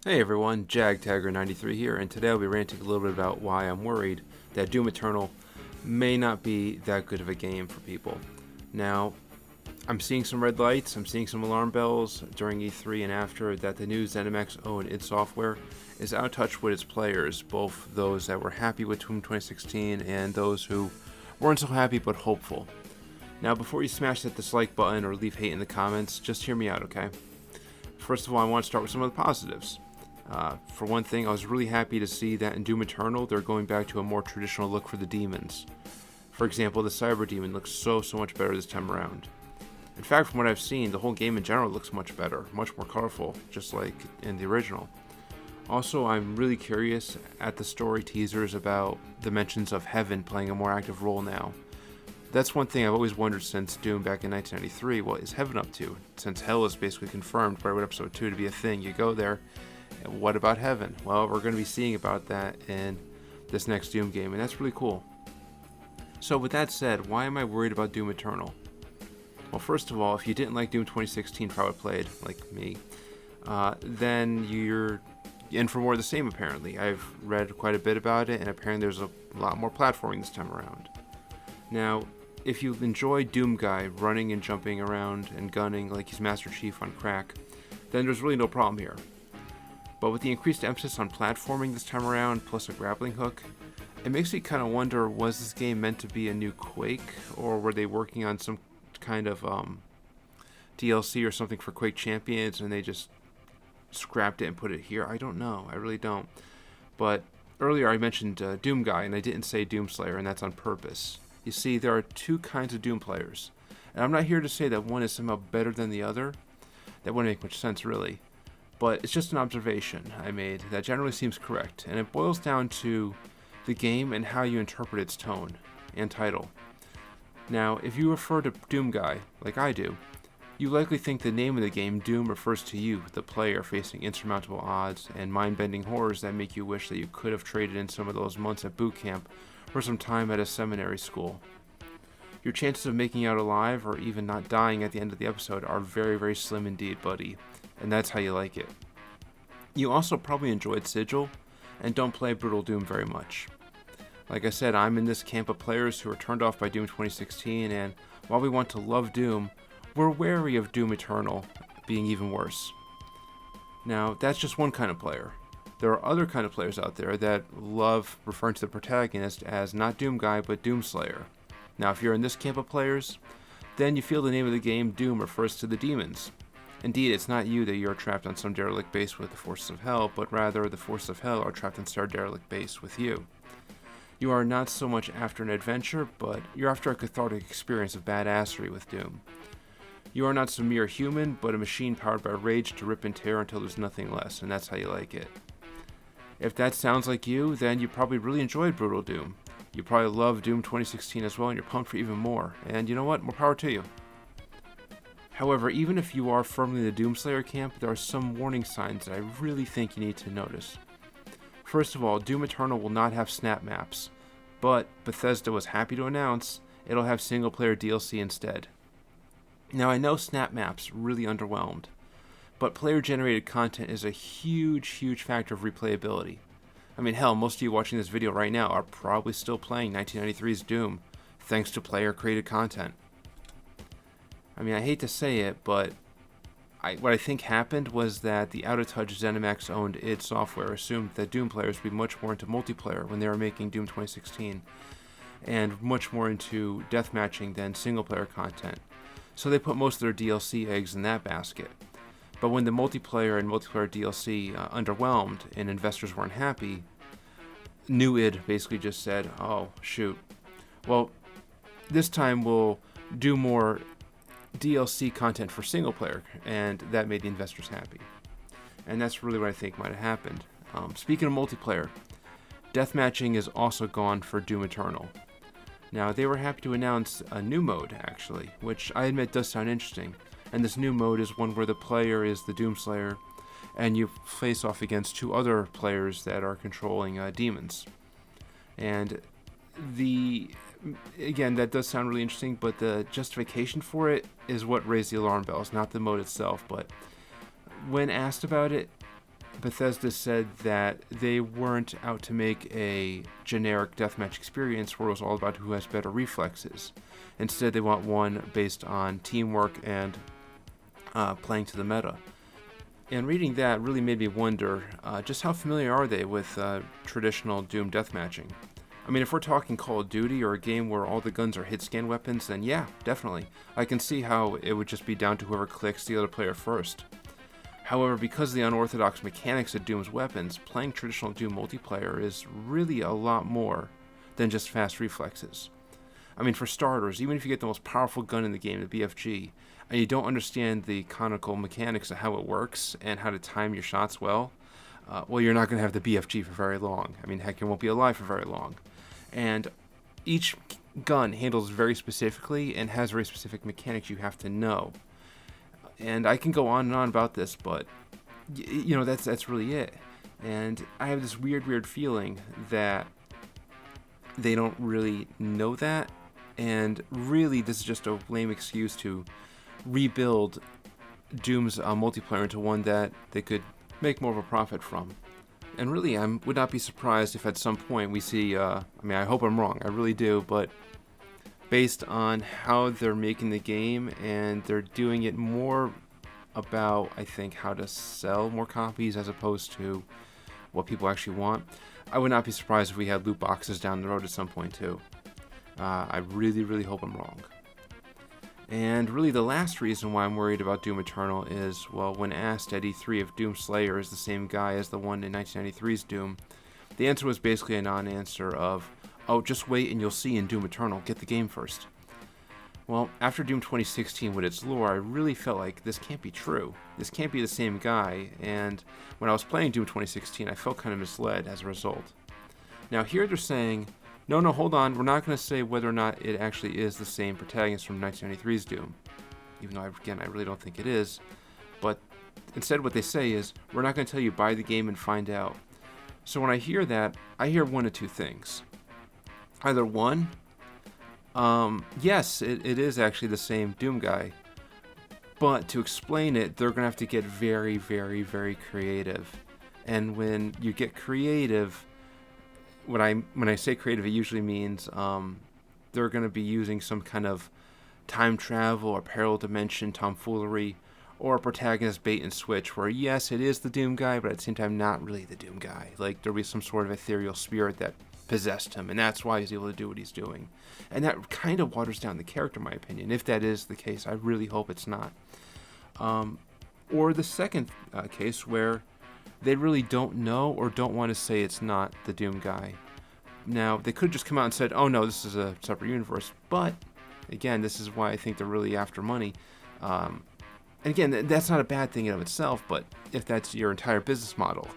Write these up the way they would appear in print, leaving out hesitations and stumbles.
Hey everyone, JagTagger93 here, and today I'll be ranting a little bit about why I'm worried that Doom Eternal may not be that good of a game for people. Now, I'm seeing some red lights, I'm seeing some alarm bells during E3 and after that the new ZeniMax owned id Software is out of touch with its players, both those that were happy with Doom 2016 and those who weren't so happy but hopeful. Now, before you smash that dislike button or leave hate in the comments, just hear me out, okay? First of all, I want to start with some of the positives. For one thing, I was really happy to see that in Doom Eternal, they're going back to a more traditional look for the demons. For example, the Cyber Demon looks so much better this time around. In fact, from what I've seen, the whole game in general looks much better, much more colorful, just like in the original. Also, I'm really curious at the story teasers about the mentions of Heaven playing a more active role now. That's one thing I've always wondered since Doom back in 1993, what is Heaven up to? Since Hell is basically confirmed by Episode 2 to be a thing, you go there. What about Heaven? Well, we're going to be seeing about that in this next Doom game, and that's really cool. So with that said, why am I worried about Doom Eternal? Well, first of all, if you didn't like Doom 2016, probably played, like me, then you're in for more of the same, apparently. I've read quite a bit about it, and apparently there's a lot more platforming this time around. Now, if you enjoy Doom Guy running and jumping around and gunning like he's Master Chief on crack, then there's really no problem here. But with the increased emphasis on platforming this time around, plus a grappling hook, it makes me kind of wonder, was this game meant to be a new Quake, or were they working on some kind of DLC or something for Quake Champions and they just scrapped it and put it here? I don't know. I really don't. But earlier I mentioned Doom Guy, and I didn't say Doom Slayer, and that's on purpose. You see, there are two kinds of Doom players, and I'm not here to say that one is somehow better than the other. That wouldn't make much sense, really. But it's just an observation I made that generally seems correct, and it boils down to the game and how you interpret its tone and title. Now, if you refer to Doom Guy, like I do, you likely think the name of the game, Doom, refers to you, the player, facing insurmountable odds and mind-bending horrors that make you wish that you could have traded in some of those months at boot camp or some time at a seminary school. Your chances of making out alive or even not dying at the end of the episode are very slim indeed, buddy. And that's how you like it. You also probably enjoyed Sigil, and don't play Brutal Doom very much. Like I said, I'm in this camp of players who are turned off by Doom 2016, and while we want to love Doom, we're wary of Doom Eternal being even worse. Now, that's just one kind of player. There are other kind of players out there that love referring to the protagonist as not Doom Guy, but Doom Slayer. Now, if you're in this camp of players, then you feel the name of the game, Doom, refers to the demons. Indeed, it's not you that you're trapped on some derelict base with the forces of hell, but rather the forces of hell are trapped on some derelict base with you. You are not so much after an adventure, but you're after a cathartic experience of badassery with Doom. You are not some mere human, but a machine powered by rage to rip and tear until there's nothing less, and that's how you like it. If that sounds like you, then you probably really enjoyed Brutal Doom. You probably love Doom 2016 as well, and you're pumped for even more. And you know what? More power to you. However, even if you are firmly in the Doomslayer camp, there are some warning signs that I really think you need to notice. First of all, Doom Eternal will not have snap maps, but Bethesda was happy to announce it'll have single-player DLC instead. Now, I know snap maps really underwhelmed, but player-generated content is a huge factor of replayability. I mean, hell, most of you watching this video right now are probably still playing 1993's Doom, thanks to player-created content. I mean, I hate to say it, but what I think happened was that the out-of-touch ZeniMax-owned id Software assumed that Doom players would be much more into multiplayer when they were making Doom 2016, and much more into deathmatching than single-player content. So they put most of their DLC eggs in that basket. But when the multiplayer and multiplayer DLC underwhelmed and investors weren't happy, New id basically just said, oh, shoot. Well, this time we'll do more DLC content for single player, and that made the investors happy. And that's really what I think might have happened. Speaking of multiplayer, deathmatching is also gone for Doom Eternal. Now, they were happy to announce a new mode, actually, which I admit does sound interesting. And this new mode is one where the player is the Doomslayer, and you face off against two other players that are controlling demons. And again, that does sound really interesting, but the justification for it is what raised the alarm bells, not the mode itself. But when asked about it, Bethesda said that they weren't out to make a generic deathmatch experience where it was all about who has better reflexes. Instead, they want one based on teamwork and playing to the meta. And reading that really made me wonder just how familiar are they with traditional Doom deathmatching? I mean, if we're talking Call of Duty or a game where all the guns are hit-scan weapons, then yeah, definitely. I can see how it would just be down to whoever clicks the other player first. However, because of the unorthodox mechanics of Doom's weapons, playing traditional Doom multiplayer is really a lot more than just fast reflexes. I mean, for starters, even if you get the most powerful gun in the game, the BFG, and you don't understand the canonical mechanics of how it works and how to time your shots well, you're not going to have the BFG for very long. I mean, heck, you won't be alive for very long. And each gun handles very specifically and has very specific mechanics you have to know. And I can go on and on about this, but that's really it. And I have this weird feeling that they don't really know that, and really this is just a lame excuse to rebuild Doom's multiplayer into one that they could make more of a profit from. And really, I would not be surprised if at some point we see, I hope I'm wrong, I really do, but based on how they're making the game, and they're doing it more about, I think, how to sell more copies as opposed to what people actually want, I would not be surprised if we had loot boxes down the road at some point too. I really hope I'm wrong. And really the last reason why I'm worried about Doom Eternal is, well, when asked at E3 if Doom Slayer is the same guy as the one in 1993's Doom, the answer was basically a non-answer of, oh, just wait and you'll see in Doom Eternal, get the game first. Well, after Doom 2016 with its lore, I really felt like this can't be true. This can't be the same guy, and when I was playing Doom 2016, I felt kind of misled as a result. Now here they're saying, no, hold on, we're not going to say whether or not it actually is the same protagonist from 1993's Doom. Even though, I really don't think it is. But instead what they say is, we're not going to tell you buy the game and find out. So when I hear that, I hear one of two things. Either one, yes, it is actually the same Doom guy. But to explain it, they're going to have to get very creative. And when you get creative, when I say creative, it usually means they're going to be using some kind of time travel or parallel dimension tomfoolery, or a protagonist bait and switch where, yes, it is the Doom guy, but at the same time not really the Doom guy. Like, there'll be some sort of ethereal spirit that possessed him, and that's why he's able to do what he's doing. And that kind of waters down the character, in my opinion. If that is the case, I really hope it's not. Or the second case where they really don't know or don't want to say it's not the Doom guy. Now, they could just come out and said, oh no, this is a separate universe, but again, this is why I think they're really after money. And again, that's not a bad thing in of itself, but if that's your entire business model,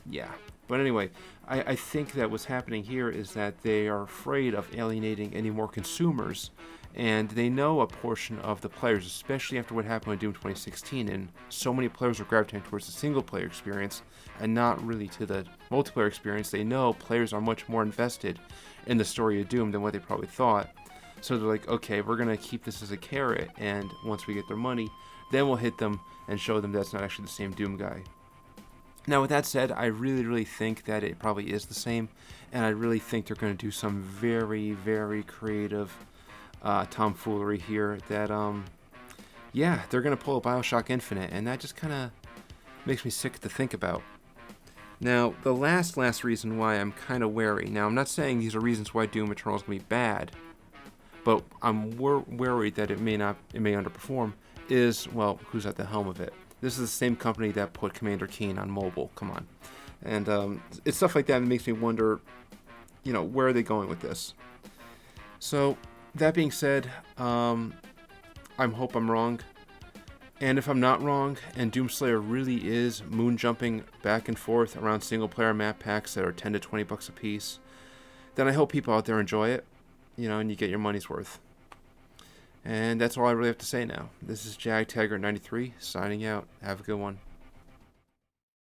yeah. But anyway, I think that what's happening here is that they are afraid of alienating any more consumers, and they know a portion of the players, especially after what happened with Doom 2016, and so many players are gravitating towards the single-player experience and not really to the multiplayer experience. They know players are much more invested in the story of Doom than what they probably thought. So they're like, okay, we're going to keep this as a carrot, and once we get their money, then we'll hit them and show them that's not actually the same Doom guy. Now, with that said, I really think that it probably is the same, and I really think they're going to do some very creative tomfoolery here that, they're going to pull a BioShock Infinite, and that just kind of makes me sick to think about. Now, the last reason why I'm kind of wary, now I'm not saying these are reasons why Doom Eternal is going to be bad, but I'm worried that it may underperform, is, well, who's at the helm of it? This is the same company that put Commander Keen on mobile, come on. And it's stuff like that makes me wonder, where are they going with this? So, that being said, I hope I'm wrong. And if I'm not wrong, and Doomslayer really is moon jumping back and forth around single player map packs that are 10 to 20 bucks a piece, then I hope people out there enjoy it, and you get your money's worth. And that's all I really have to say now. This is JagTagger93 signing out. Have a good one.